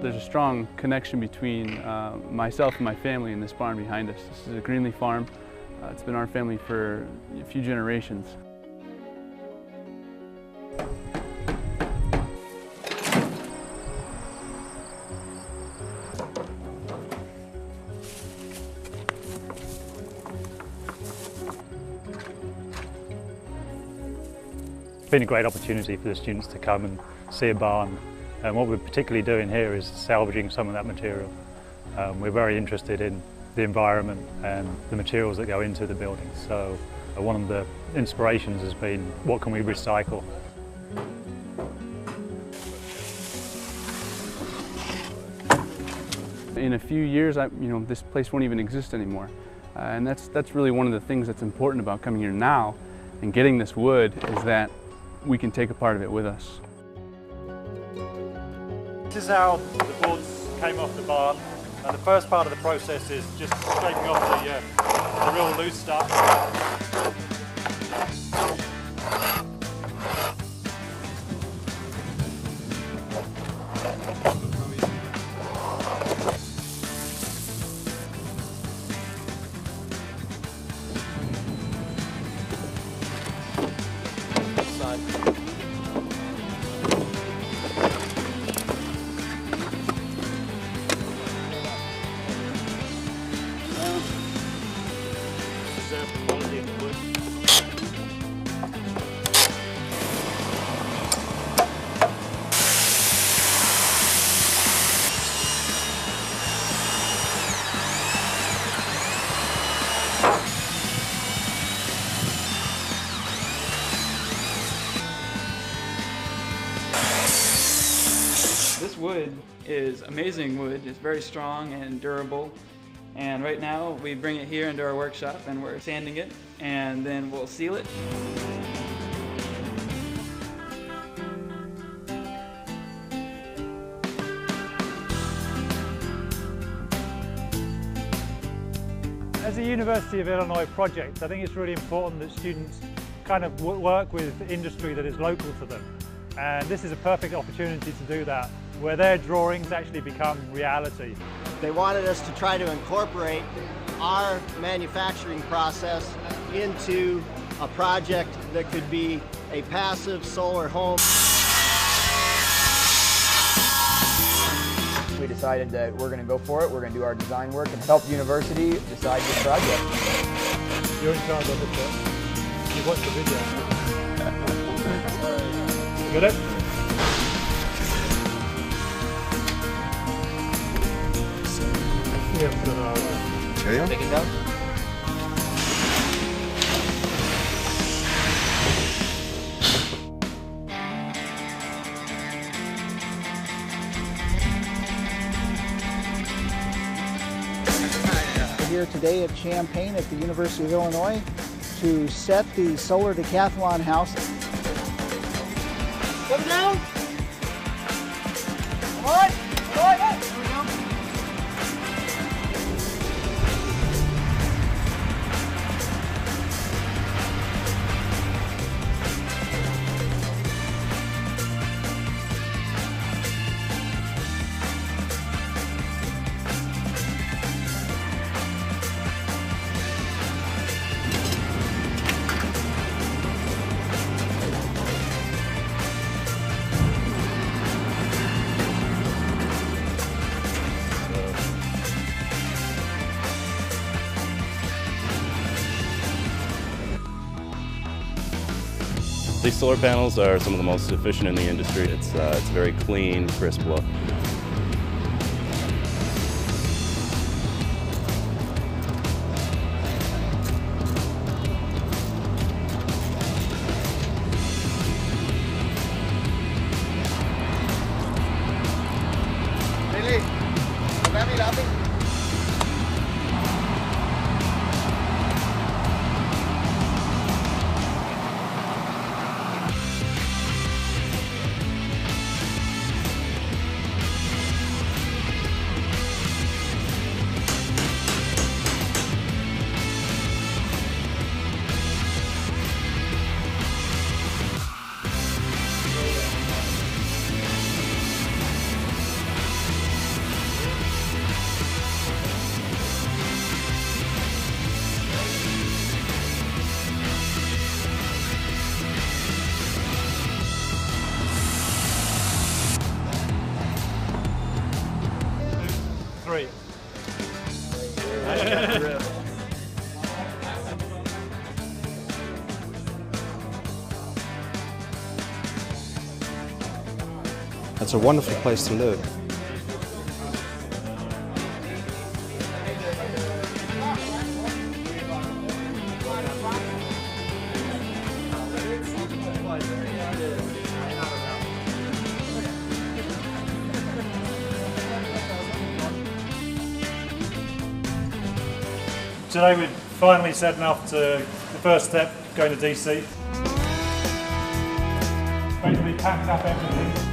There's a strong connection between myself and my family and this barn behind us. This is a Greenlee farm. It's been our family for a few generations. It's been a great opportunity for the students to come and see a barn, and what we're particularly doing here is salvaging some of that material. We're very interested in the environment and the materials that go into the building, so one of the inspirations has been, what can we recycle? In a few years, this place won't even exist anymore, and that's really one of the things that's important about coming here now and getting this wood, is that we can take a part of it with us. This is how the boards came off the barn, and the first part of the process is just scraping off the real loose stuff. This wood is amazing wood. It's very strong and durable. And right now we bring it here into our workshop and we're sanding it, and then we'll seal it. As a University of Illinois project, I think it's really important that students kind of work with industry that is local to them. And this is a perfect opportunity to do that, where their drawings actually become reality. They wanted us to try to incorporate our manufacturing process into a project that could be a passive solar home. We decided that we're going to go for it, we're going to do our design work and help the university decide this project. You're in charge of it, you watched the video. Got it? ¿Serio? Take it down. We're here today at Champaign at the University of Illinois to set the solar decathlon house. Come down. Come on. Go ahead. There we go. These solar panels are some of the most efficient in the industry. It's very clean, crisp look. Really? Very lovely. 3. It's a wonderful place to live. Today we're finally setting off to the first step, going to DC. Basically packed up everything.